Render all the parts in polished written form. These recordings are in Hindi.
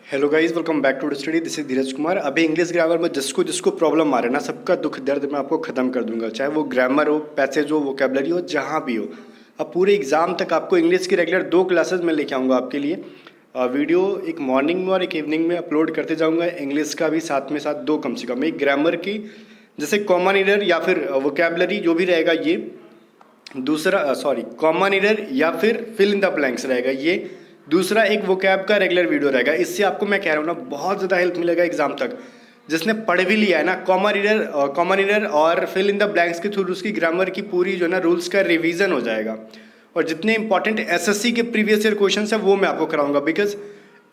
Hello guys, welcome back to study. This is Dheeraj Kumar. अभी इंग्लिश ग्रामर में जिसको जिसको प्रॉब्लम आ रहा है ना, सबका दुख दर्द मैं आपको खत्म कर दूंगा। चाहे वो ग्रामर हो, पैसेज हो, वोकेबलरी हो, जहाँ भी हो। अब पूरे एग्जाम तक आपको इंग्लिश की रेगुलर 2 क्लासेस में लेके आऊँगा आपके लिए। वीडियो एक मॉर्निंग में और एक इवनिंग में अपलोड करते जाऊँगा। इंग्लिश का भी साथ में साथ 2 कम से कम, एक ग्रामर की जैसे कॉमन ईरर या फिर वोकेबलरी जो भी रहेगा ये, दूसरा कॉमन ईरर या फिर फिल इन द ब्लैंक्स रहेगा ये, दूसरा एक वोकैब का रेगुलर वीडियो रहेगा। इससे आपको मैं कह रहा हूँ ना, बहुत ज़्यादा हेल्प मिलेगा एग्जाम तक। जिसने पढ़ भी लिया है ना कॉमन ईरर और फिल इन द ब्लैंक्स के थ्रू, उसकी ग्रामर की पूरी जो है ना रूल्स का रिवीजन हो जाएगा। और जितने इंपॉर्टेंट एसएससी के प्रीवियस ईयर क्वेश्चन है वो मैं आपको कराऊंगा, because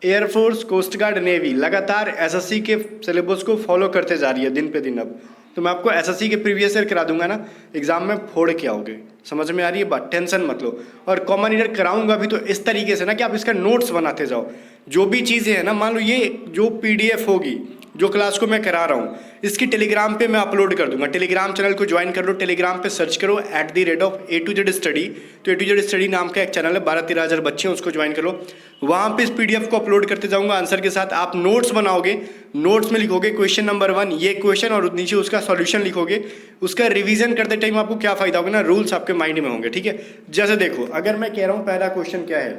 air force, coast guard, navy लगातार एसएससी के सिलेबस को फॉलो करते जा रही है दिन पे दिन। अब तो मैं आपको एसएससी के प्रीवियस ईयर करा दूंगा ना, एग्जाम में फोड़ के आओगे। समझ में आ रही है बात? टेंशन मत लो। और कॉमन ईयर कराऊंगा भी तो इस तरीके से ना कि आप इसका नोट्स बनाते जाओ। जो भी चीज़ें हैं ना, मान लो ये जो पीडीएफ होगी जो क्लास को मैं करा रहा हूँ, इसकी टेलीग्राम पे मैं अपलोड कर दूंगा। टेलीग्राम चैनल को ज्वाइन कर लो। टेलीग्राम पे सर्च करो @A to Z स्टडी। तो A to Z स्टडी नाम का एक चैनल है, 12-13 हज़ार बच्चे हैं, उसको ज्वाइन कर लो। वहाँ पे इस पीडीएफ को अपलोड करते जाऊंगा आंसर के साथ। आप नोट्स बनाओगे, नोट्स में लिखोगे क्वेश्चन नंबर 1 ये क्वेश्चन और नीचे उसका सॉल्यूशन लिखोगे। उसका रिवीजन करते टाइम आपको क्या फायदा होगा ना, रूल्स आपके माइंड में होंगे। ठीक है, जैसे देखो, अगर मैं कह रहा हूँ पहला क्वेश्चन क्या है,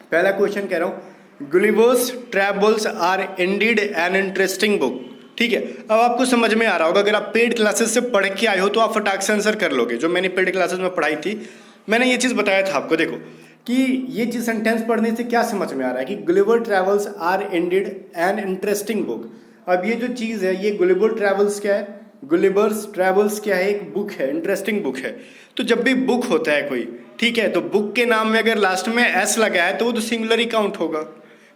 पहला क्वेश्चन कह रहा हूँ Gulliver's travels are indeed an interesting book. ठीक है, अब आपको समझ में आ रहा होगा, अगर आप पेड क्लासेस से पढ़ के आए हो तो आप फटाक से आंसर कर लोगे। जो मैंने पेड क्लासेस में पढ़ाई थी, मैंने ये चीज़ बताया था आपको। देखो कि ये चीज़ सेंटेंस पढ़ने से क्या समझ में आ रहा है कि Gulliver travels are indeed an interesting book. अब ये जो चीज़ है, ये गुलिवर ट्रैवल्स क्या है, गुलिवर्स ट्रैवल्स क्या है, एक बुक है, इंटरेस्टिंग बुक है। तो जब भी बुक होता है कोई, ठीक है, तो बुक के नाम में अगर लास्ट में एस लगा है तो वो तो सिंगुलर ही काउंट होगा,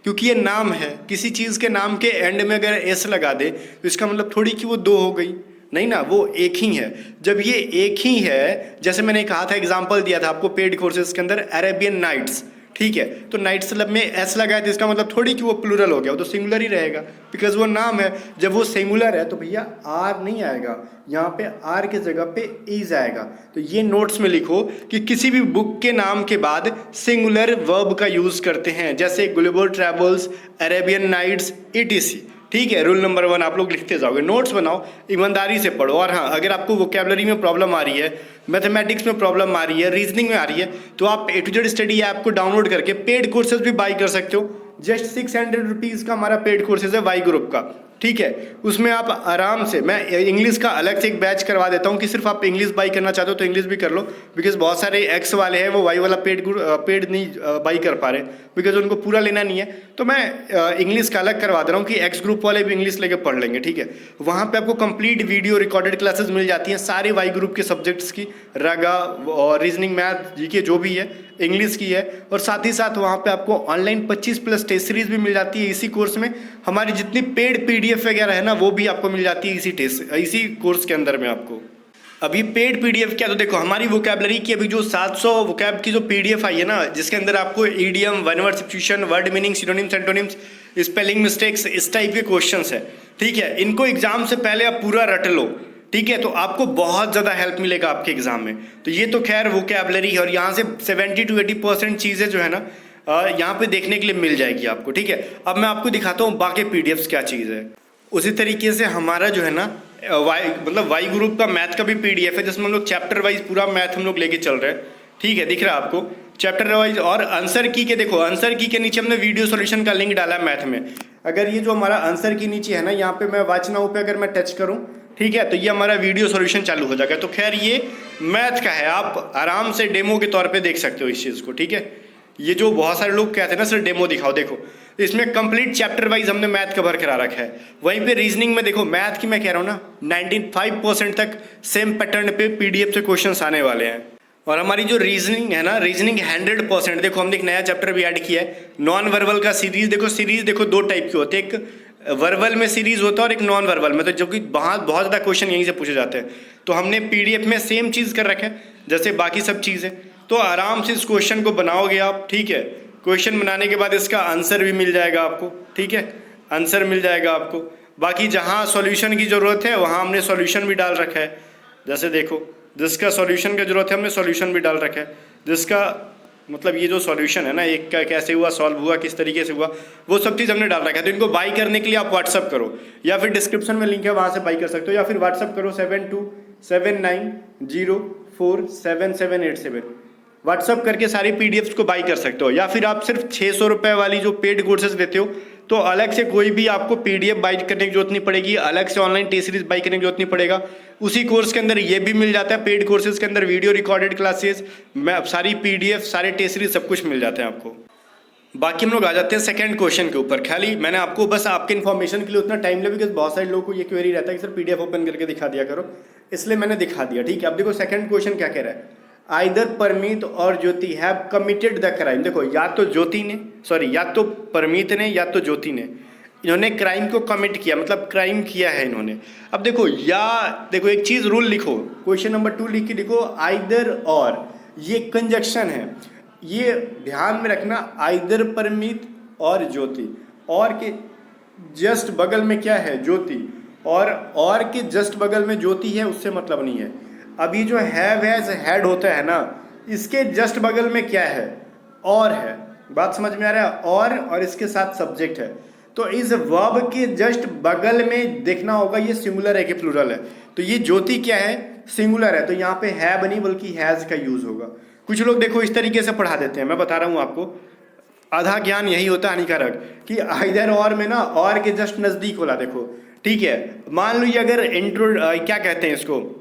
क्योंकि ये नाम है। किसी चीज़ के नाम के एंड में अगर एस लगा दे तो इसका मतलब थोड़ी कि वो 2 हो गई, नहीं ना, वो एक ही है। जब ये एक ही है, जैसे मैंने कहा था, एग्जांपल दिया था आपको पेड कोर्सेज के अंदर, अरेबियन नाइट्स, ठीक है, तो नाइट्स में एस लगा है तो इसका मतलब थोड़ी कि वो प्लूरल हो गया, वो तो सिंगुलर ही रहेगा, बिकॉज वो नाम है। जब वो सिंगुलर है तो भैया आर नहीं आएगा, यहाँ पे आर के जगह पे इज आएगा। तो ये नोट्स में लिखो कि किसी भी बुक के नाम के बाद सिंगुलर वर्ब का यूज करते हैं, जैसे Gulliver travels, Arabian nights, ETC। ठीक है, रूल नंबर 1 आप लोग लिखते जाओगे, नोट्स बनाओ, ईमानदारी से पढ़ो। और हाँ, अगर आपको वोकेबलरी में प्रॉब्लम आ रही है, मैथमेटिक्स में प्रॉब्लम आ रही है, रीजनिंग में आ रही है, तो आप A to Z study app को डाउनलोड करके पेड कोर्सेज भी बाई कर सकते हो। जस्ट 600 रुपीज़ का हमारा पेड कोर्सेज है वाई ग्रुप का। ठीक है, उसमें आप आराम से, मैं इंग्लिश का अलग से एक बैच करवा देता हूँ कि सिर्फ आप इंग्लिश बाई करना चाहते हो तो इंग्लिश भी कर लो, बिकॉज बहुत सारे एक्स वाले हैं वो वाई वाला पेड नहीं बाई कर पा रहे, बिकॉज उनको पूरा लेना नहीं है। तो मैं इंग्लिश का अलग करवा दे रहा हूँ कि एक्स ग्रुप वाले भी इंग्लिश लेके पढ़ लेंगे। ठीक है, वहाँ पे आपको कंप्लीट वीडियो रिकॉर्डेड क्लासेस मिल जाती हैं सारे वाई ग्रुप के सब्जेक्ट्स की, रगा और रीजनिंग, मैथ, जीके जो भी है, इंग्लिश की है। और साथ ही साथ वहाँ पे आपको ऑनलाइन 25+ टेस्ट सीरीज भी मिल जाती है इसी कोर्स में। हमारी जितनी पेड PDF वगैरह है ना, वो भी आपको मिल जाती है इसी कोर्स के अंदर में आपको। अभी पेड PDF क्या, तो देखो हमारी वोकेबलरी की अभी जो 700 वोकैब की जो PDF आई है ना, जिसके अंदर आपको idiom, one word substitution, word meaning, synonyms, antonyms, spelling mistakes, इस टाइप के क्वेश्चंस है। ठीक है, इनको एग्जाम से पहले आप पूरा रट लो। ठीक है, तो आपको बहुत ज़्यादा हेल्प मिलेगा आपके एग्जाम में। तो ये तो खैर वोकेबलरी है, और यहाँ से 70 to 80% चीज़ें जो है ना यहाँ पे देखने के लिए मिल जाएगी आपको। ठीक है, अब मैं आपको दिखाता हूँ बाकी PDFs क्या चीज़ है। उसी तरीके से हमारा जो है ना वाई ग्रुप का मैथ का भी PDF है, जिसमें हम लोग चैप्टर वाइज पूरा मैथ हम लोग लेके चल रहे हैं। ठीक है, दिख रहा है आपको चैप्टर वाइज। और आंसर की के देखो, आंसर की के नीचे हमने वीडियो सॉल्यूशन का लिंक डाला है मैथ में। अगर ये जो हमारा आंसर की नीचे है ना, यहाँ पे मैं वॉच नाउ पे अगर मैं टच करूँ, ठीक है, तो ये हमारा वीडियो सॉल्यूशन चालू हो जाएगा। तो खैर ये मैथ का है, आप आराम से डेमो के तौर पे देख सकते हो इस चीज़ को। ठीक है, ये जो बहुत सारे लोग कहते हैं ना सर डेमो दिखाओ, देखो इसमें कंप्लीट चैप्टर वाइज हमने मैथ कवर करा रखा है। वहीं पे रीजनिंग में देखो, मैथ की मैं कह रहा हूँ ना 95% तक सेम पैटर्न पे PDF से क्वेश्चंस आने वाले हैं। और हमारी जो रीजनिंग है ना, रीजनिंग 100%, देखो हमने एक नया चैप्टर भी ऐड किया है, नॉन वर्बल का सीरीज। देखो सीरीज देखो 2 टाइप की होती है, एक वर्बल में सीरीज होता है और एक नॉन वर्बल में, तो जो कि बहुत ज़्यादा क्वेश्चन यहीं से पूछे जाते हैं। तो हमने PDF में सेम चीज़ कर रखा है जैसे बाकी सब चीज़ें। तो आराम से इस क्वेश्चन को बनाओगे आप। ठीक है, क्वेश्चन बनाने के बाद इसका आंसर भी मिल जाएगा आपको। ठीक है, आंसर मिल जाएगा आपको। बाकी जहाँ सॉल्यूशन की ज़रूरत है वहाँ हमने सॉल्यूशन भी डाल रखा है। जैसे देखो, जिसका सॉल्यूशन की ज़रूरत है हमने सॉल्यूशन भी डाल रखा है, जिसका मतलब ये जो सॉल्यूशन है ना, एक का कैसे हुआ, सॉल्व हुआ, किस तरीके से हुआ, वो सब चीज़ हमने डाल रखा है। तो इनको बाई करने के लिए आप व्हाट्सअप करो, या फिर डिस्क्रिप्शन में लिंक है वहाँ से बाई कर सकते हो, या फिर व्हाट्सअप करो 7279047787। व्हाट्सअप करके सारी पीडीएफ्स को बाई कर सकते हो। या फिर आप सिर्फ 600 रुपये वाली जो पेड कोर्सेज लेते हो, तो अलग से कोई भी आपको पीडीएफ बाई करने की जरूरत नहीं पड़ेगी, अलग से ऑनलाइन टी सीरीज बाई करने की जरूरत नहीं पड़ेगा। उसी कोर्स के अंदर ये भी मिल जाता है, पेड कोर्सेज के अंदर वीडियो रिकॉर्डेड क्लासेस, सारी पीडीएफ, सारे टी सीरीज, सब कुछ मिल जाते हैं आपको। बाकी हम लोग आ जाते हैं सेकंड क्वेश्चन के ऊपर। खाली मैंने आपको बस आपके इन्फॉर्मेशन के लिए उतना टाइम लिया, बिकॉज बहुत सारे लोगों को ये क्वेरी रहता है कि सर पीडीएफ ओपन करके दिखा दिया करो, इसलिए मैंने दिखा दिया। ठीक है, अब देखो सेकंड क्वेश्चन क्या कह रहा है। आइदर परमीत और ज्योति हैव कमिटेड द क्राइम। देखो या तो ज्योति ने, सॉरी, या तो परमीत ने या तो ज्योति ने, इन्होंने क्राइम को कमिट किया, मतलब क्राइम किया है इन्होंने। अब देखो देखो एक चीज रूल लिखो, क्वेश्चन नंबर 2 लिख के लिखो आइदर और, ये कंजक्शन है, ये ध्यान में रखना। आइदर परमीत और ज्योति, और के जस्ट बगल में क्या है, ज्योति, और के जस्ट बगल में ज्योति है, उससे मतलब नहीं है। अब ये जो हैव हैज हैड होता है ना, इसके जस्ट बगल में क्या है, और है। बात समझ में आ रहा है, और इसके साथ सब्जेक्ट है। तो इस वर्ब के जस्ट बगल में देखना होगा ये सिंगुलर है कि प्लूरल है। तो ये ज्योति क्या है, सिंगुलर है, तो यहाँ पे हैव नहीं बल्कि हैज का यूज होगा। कुछ लोग देखो इस तरीके से पढ़ा देते हैं, मैं बता रहा हूँ आपको, आधा ज्ञान यही होता है हानिकारक, कि आइदर और में ना और के जस्ट नजदीक होला। देखो ठीक है, मान लो ये अगर क्या कहते हैं इसको,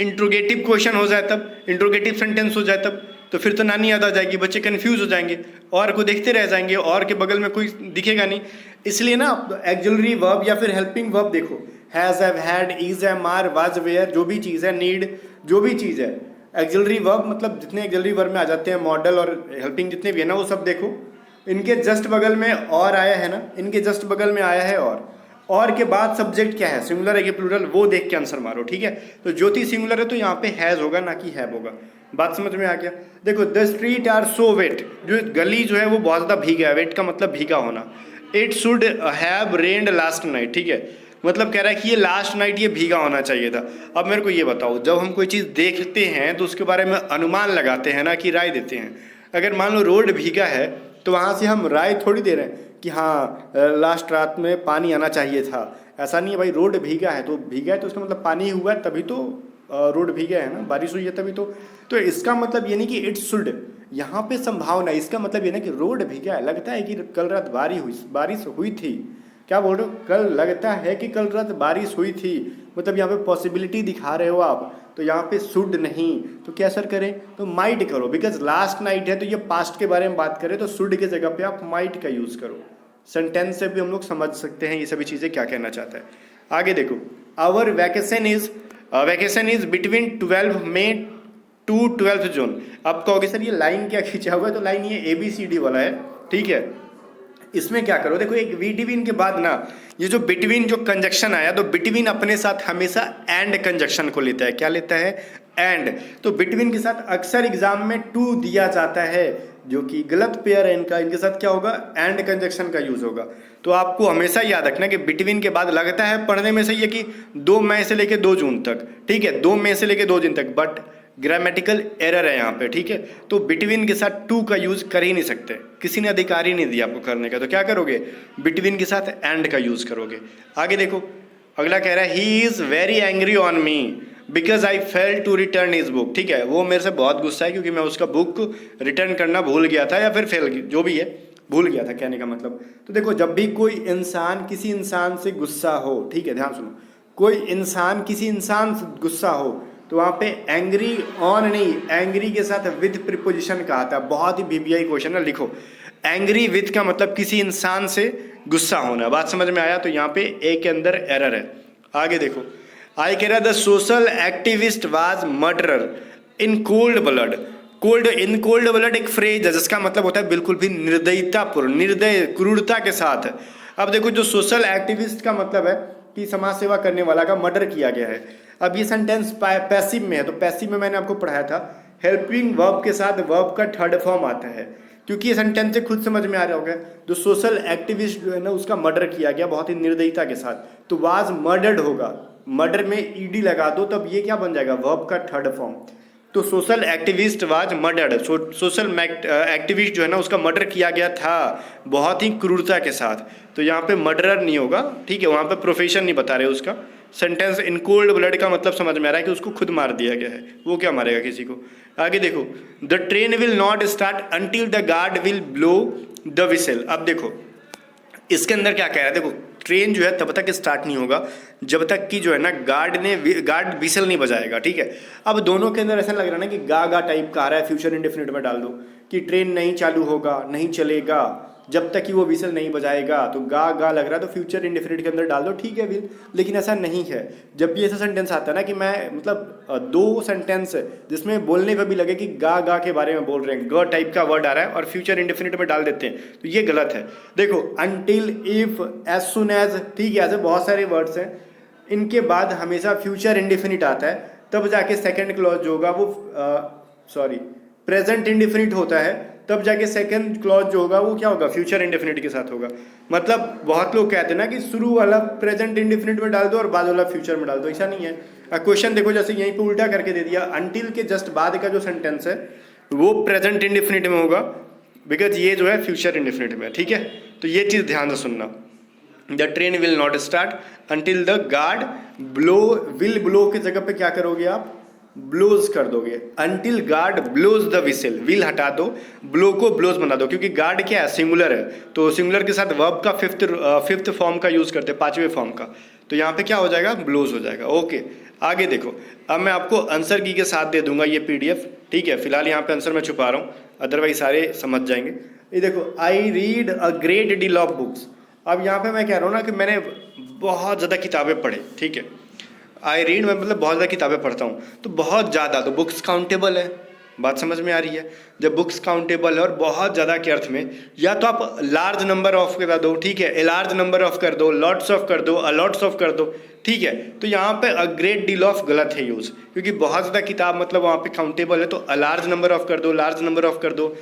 इंट्रोगेटिव क्वेश्चन हो जाए तब, इंट्रोगेटिव सेंटेंस हो जाए तब, तो फिर तो नानी याद आ जाएगी, बच्चे कंफ्यूज हो जाएंगे, और को देखते रह जाएंगे, और के बगल में कोई दिखेगा नहीं। इसलिए ना एक्सिलरी वर्ब या फिर हेल्पिंग वर्ब देखो, has, have, had, is, am, are, was, were, जो भी चीज़ है, नीड, जो भी चीज़ है, एक्सिलरी वर्ब मतलब जितने एक्सिलरी वर्ब में आ जाते हैं, मॉडल और हेल्पिंग जितने भी है ना, वो सब देखो। इनके जस्ट बगल में और आया है ना, इनके जस्ट बगल में आया है और के बाद सब्जेक्ट क्या है, सिंगुलर है कि प्लूरल, वो देख के आंसर मारो। ठीक है, तो ज्योति सिंगुलर है तो यहाँ पे हैज होगा ना कि हैव होगा। बात समझ में आ गया। देखो the street are so wet, जो गली जो है वो बहुत ज़्यादा भीगा है, वेट का मतलब भीगा होना। It should have rained last night, ठीक है, मतलब कह रहा है कि ये लास्ट नाइट ये भीगा होना चाहिए था। अब मेरे को ये बताओ, जब हम कोई चीज़ देखते हैं तो उसके बारे में अनुमान लगाते हैं ना कि राय देते हैं। अगर मान लो रोड भीगा है तो वहाँ से हम राय थोड़ी दे रहे हैं कि हाँ लास्ट रात में पानी आना चाहिए था, ऐसा नहीं है भाई। रोड भीगा है तो भीगा है तो उसका मतलब पानी हुआ है, तभी तो रोड भीगा है ना, बारिश हुई है तभी तो इसका मतलब ये नहीं कि इट शुड, यहाँ पे संभावना, इसका मतलब ये ना कि रोड भीगा है, लगता है कि कल रात बारिश हुई थी। क्या बोल रहे हो, कल लगता है कि कल रात बारिश हुई थी, मतलब यहाँ पे पॉसिबिलिटी दिखा रहे हो आप, तो यहाँ पे शुड नहीं, तो क्या सर करें, तो माइट करो, बिकॉज लास्ट नाइट है तो ये पास्ट के बारे में बात करें तो शुड के जगह पे आप माइट का यूज करो। सेंटेंस से भी हम लोग समझ सकते हैं ये सभी चीज़ें क्या कहना चाहता है। आगे देखो, our vacation is between 12 May to 12 June. अब कहोगे सर ये लाइन क्या खींचा हुआ है, तो लाइन ये ABCD वाला है, ठीक है। इसमें क्या करो, देखो एक बिटवीन के बाद ना ये जो बिटवीन जो कंजक्शन आया, तो बिटवीन अपने साथ हमेशा एंड कंजक्शन को लेता है। क्या लेता है, एंड। तो बिटवीन के साथ अक्सर एग्जाम में टू दिया जाता है, जो कि गलत पेयर है इनका, इनके साथ क्या होगा, एंड कंजक्शन का यूज होगा। तो आपको हमेशा याद रखना कि बिटवीन के बाद लगता है पढ़ने में सही है कि 2 मई से लेके 2 जून तक, ठीक है, 2 मई से लेके 2 जून तक, बट ग्रामेटिकल एरर है यहाँ पे, ठीक है। तो बिटवीन के साथ टू का यूज कर ही नहीं सकते, किसी ने अधिकार ही नहीं दिया आपको करने का, तो क्या करोगे, बिटवीन के साथ एंड का यूज करोगे। आगे देखो, अगला कह रहा है he is very angry on me because I fail to return his book, ठीक है, वो मेरे से बहुत गुस्सा है क्योंकि मैं उसका बुक रिटर्न करना भूल गया था, या फिर फेल, जो भी है, भूल गया था कहने का मतलब। तो देखो जब भी कोई इंसान किसी इंसान से गुस्सा हो, ठीक है, ध्यान सुनो, कोई इंसान किसी इंसान से गुस्सा हो तो वहाँ पे एंग्री ऑन नहीं, एंग्री के साथ विद प्रीपोजिशन का आता है। बहुत ही BBI क्वेश्चन है, लिखो एंग्री विद का मतलब किसी इंसान से गुस्सा होना। बात समझ में आया, तो यहाँ पे ए के अंदर एरर है। आगे देखो, आई कह रहा the social activist was murderer in cold blood. In cold blood एक फ्रेज है जिसका मतलब होता है बिल्कुल भी निर्दयतापूर्ण, निर्दय, क्रूरता के साथ। अब देखो जो सोशल एक्टिविस्ट का मतलब है कि समाज सेवा करने वाला का मर्डर किया गया है। अब ये सेंटेंस पैसिव में है, तो पैसिव में मैंने आपको पढ़ाया था हेल्पिंग वर्ब के साथ वर्ब का थर्ड फॉर्म आता है, क्योंकि ये सेंटेंस से खुद समझ में आ रहा होगा, जो सोशल एक्टिविस्ट जो है ना उसका मर्डर किया गया बहुत ही निर्दयता के साथ, तो वाज मर्डर्ड होगा, मर्डर में ED लगा दो तब ये क्या बन जाएगा, वर्ब का थर्ड फॉर्म। तो social activist was murdered. Social activist जो है ना उसका मर्डर किया गया था बहुत ही क्रूरता के साथ। तो यहाँ पे मर्डरर नहीं होगा, ठीक है, वहाँ पे प्रोफेशन नहीं बता रहे उसका। सेंटेंस इन कोल्ड ब्लड का मतलब समझ में आ रहा है कि उसको खुद मार दिया गया है, वो क्या मारेगा किसी को। आगे देखो, the train will not start until the guard will blow the whistle. अब देखो इसके अंदर क्या कह रहा है, देखो ट्रेन जो है तब तक स्टार्ट नहीं होगा जब तक कि जो है ना गार्ड विसल नहीं बजाएगा, ठीक है। अब दोनों के अंदर ऐसा लग रहा है ना कि गा गा टाइप का आ रहा है, फ्यूचर इंडेफिनिट में डाल दो कि ट्रेन नहीं चालू होगा, नहीं चलेगा जब तक कि वो विसल नहीं बजाएगा। तो गा गा लग रहा है तो फ्यूचर इंडेफिनिट के अंदर डाल दो, ठीक है विल। लेकिन ऐसा नहीं है। जब भी ऐसा सेंटेंस आता है ना कि मैं मतलब दो सेंटेंस जिसमें बोलने पर भी लगे कि गा गा के बारे में बोल रहे हैं, ग टाइप का वर्ड आ रहा है और फ्यूचर इंडेफिनिट में डाल देते हैं, तो ये गलत है। देखो until, if, as soon as, ठीक है, ऐसे बहुत सारे वर्ड्स हैं, इनके बाद हमेशा फ्यूचर इंडेफिनिट आता है, तब जाके सेकेंड क्लॉज जो होगा वो प्रेजेंट इंडेफिनिट होता है, तब जाके सेकंड क्लॉज जो होगा वो क्या होगा, फ्यूचर इंडेफिनिट के साथ होगा। मतलब बहुत लोग कहते हैं ना कि शुरू वाला प्रेजेंट इंडेफिनिट में डाल दो और बाद वाला फ्यूचर में डाल दो, ऐसा नहीं है। क्वेश्चन देखो जैसे यहीं पे उल्टा करके दे दिया, अनटिल के जस्ट बाद का जो सेंटेंस है वो प्रेजेंट इंडेफिनिट में होगा, बिकॉज ये जो है फ्यूचर इंडेफिनिट में, ठीक है। तो ये चीज़ ध्यान से सुनना, the train will not start until the guard blow, will blow की जगह पे क्या करोगे आप, ब्लोज कर दोगे। Until guard blows the whistle, will हटा दो, ब्लो को ब्लोज बना दो, क्योंकि गार्ड क्या है, सिंगुलर है, तो सिंगुलर के साथ वर्ब का फिफ्थ फॉर्म का यूज करते हैं, पांचवें फॉर्म का, तो यहाँ पे क्या हो जाएगा, ब्लोज हो जाएगा। ओके आगे देखो, अब मैं आपको आंसर की के साथ दे दूंगा ये पीडीएफ, ठीक है। फिलहाल यहाँ पे आंसर मैं छुपा रहा हूँ, अदरवाइज सारे समझ जाएंगे। ये देखो, I read a great deal of books. अब यहाँ पे मैं कह रहा हूँ ना कि मैंने बहुत ज़्यादा किताबें पढ़े, ठीक है। आई रीड मैं मतलब बहुत ज़्यादा किताबें पढ़ता हूँ, तो बहुत ज़्यादा, तो बुक्स काउंटेबल है, बात समझ में आ रही है। जब बुक्स काउंटेबल है और बहुत ज़्यादा के अर्थ में, या तो आप लार्ज नंबर ऑफ कर दो, ठीक है, ए लार्ज नंबर ऑफ कर दो, लॉट्स ऑफ कर दो, अलॉट्स ऑफ कर दो, ठीक है। तो यहाँ पे अ ग्रेट डील ऑफ गलत है यूज़, क्योंकि बहुत ज़्यादा किताब मतलब वहाँ पे काउंटेबल है, तो अ लार्ज नंबर ऑफ कर दो, लार्ज नंबर ऑफ कर दो,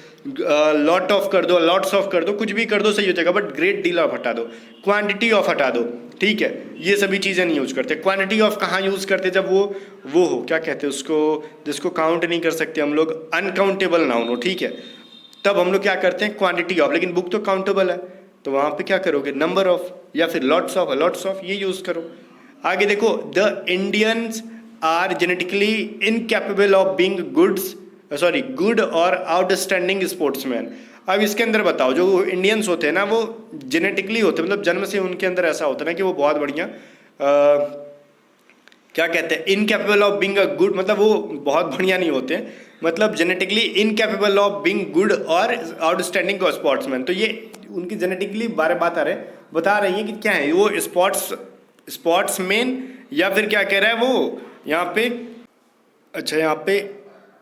लॉट ऑफ कर दो, लॉट्स ऑफ कर दो, कुछ भी कर दो सही हो जाएगा, बट ग्रेट डील ऑफ हटा दो, क्वांटिटी ऑफ हटा दो, ठीक है। ये सभी चीज़ें नहीं यूज करते। क्वांटिटी ऑफ कहाँ यूज करते, जब वो हो, क्या कहते हैं उसको, जिसको काउंट नहीं कर सकते हम लोग, अनकाउंटेबल नाउन हो, ठीक है, तब हम लोग क्या करते हैं, क्वांटिटी ऑफ। लेकिन बुक तो काउंटेबल है, तो वहाँ पे क्या करोगे, नंबर ऑफ, या फिर लॉट्स ऑफ, ये यूज करो। आगे देखो, the Indians are genetically incapable of being good और आउटस्टैंडिंग स्पोर्ट्समैन। अब इसके अंदर बताओ, जो इंडियंस होते हैं ना वो जेनेटिकली होते हैं, मतलब जन्म से उनके अंदर ऐसा होता है ना कि वो बहुत बढ़िया क्या कहते हैं, incapable of being a good, मतलब वो बहुत बढ़िया नहीं होते हैं, मतलब genetically incapable of being good और आउटस्टैंडिंग स्पोर्ट्समैन। तो ये उनकी जेनेटिकली बता रही है कि क्या है वो, स्पोर्ट्समैन, या फिर क्या कह रहा है वो यहाँ पे, अच्छा यहाँ पे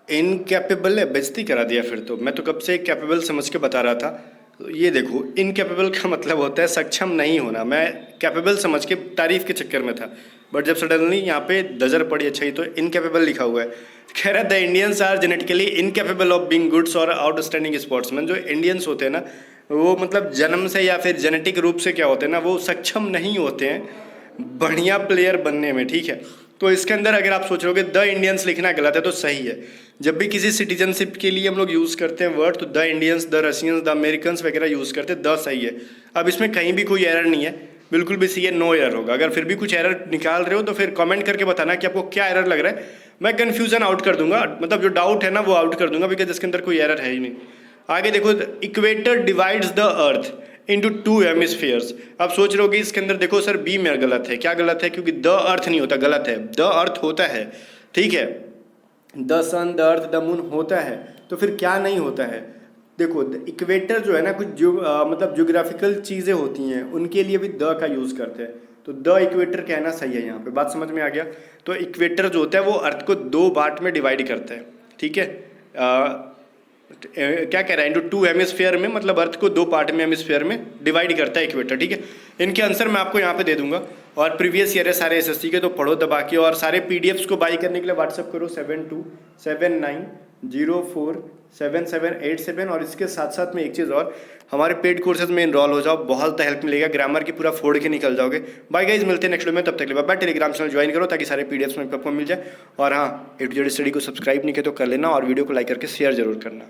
इनकैपेबल है, बेइज्जती करा दिया फिर तो। मैं तो कब से कैपेबल समझ के बता रहा था। तो ये देखो, इनकैपेबल का मतलब होता है सक्षम नहीं होना, मैं कैपेबल समझ के तारीफ के चक्कर में था, बट जब सडनली यहाँ पे दजर पड़ी, अच्छा ही तो इनकैपेबल लिखा हुआ है। कह रहा है the Indians are genetically incapable of being goods और आउटस्टैंडिंग स्पोर्ट्समैन। जो इंडियंस होते हैं ना वो मतलब जन्म से या फिर जेनेटिक रूप से क्या होते हैं ना, वो सक्षम नहीं होते हैं बढ़िया प्लेयर बनने में, ठीक है। तो इसके अंदर अगर आप सोच रहे द इंडियंस लिखना गलत है तो सही है। जब भी किसी सिटीजनशिप के लिए हम लोग यूज़ करते हैं वर्ड, तो the Indians, the Russians, the Americans वगैरह यूज़ करते हैं, द सही है। अब इसमें कहीं भी कोई एरर नहीं है, बिल्कुल भी सही है, नो एरर होगा। अगर फिर भी कुछ एरर निकाल रहे हो तो फिर कमेंट करके बताना कि आपको क्या एरर लग रहा है, मैं कन्फ्यूजन आउट कर दूंगा, मतलब जो डाउट है ना वो आउट कर दूंगा, बिकॉज इसके अंदर कोई एरर है ही नहीं। आगे देखो, equator divides the earth into 2 hemispheres. अब सोच रहे हो कि इसके अंदर देखो सर बी में गलत है, क्या गलत है, क्योंकि द अर्थ नहीं होता, गलत है, द अर्थ होता है, ठीक है, the sun, the earth, the moon होता है, तो फिर क्या नहीं होता है। देखो इक्वेटर जो है ना, कुछ मतलब ज्योग्राफिकल चीज़ें होती हैं उनके लिए भी द का यूज़ करते हैं, तो द इक्वेटर कहना सही है यहाँ पे, बात समझ में आ गया। तो इक्वेटर जो होता है वो अर्थ को 2 पार्ट में डिवाइड करता है, ठीक है, क्या कह रहा है, इंटू 2 हेमिस्फीयर में, मतलब अर्थ को 2 पार्ट में हेमिस्फीयर में डिवाइड करता है इक्वेटर, ठीक है। इनके आंसर मैं आपको यहाँ पे दे दूंगा, और प्रीवियस ईयर है सारे एसएससी के, तो पढ़ो दबा के, और सारे पीडीएफ्स को बाई करने के लिए व्हाट्सअप करो 7787। और इसके साथ साथ में एक चीज़ और, हमारे पेड कोर्सेज में इनरोल हो जाओ, बहुत ज़्यादा हेल्प मिलेगा, ग्रामर की पूरा फोड़ के निकल जाओगे। बाय गाइज, मिलते हैं नेक्स्ट वीडियो में, तब तक के लिए बाय। टेलीग्राम चैनल ज्वाइन करो ताकि सारे पीडीएफ्स में आपको मिल जाए। और हाँ, A to Z स्टडी को सब्सक्राइब नहीं किया तो कर लेना, और वीडियो को लाइक करके शेयर जरूर करना।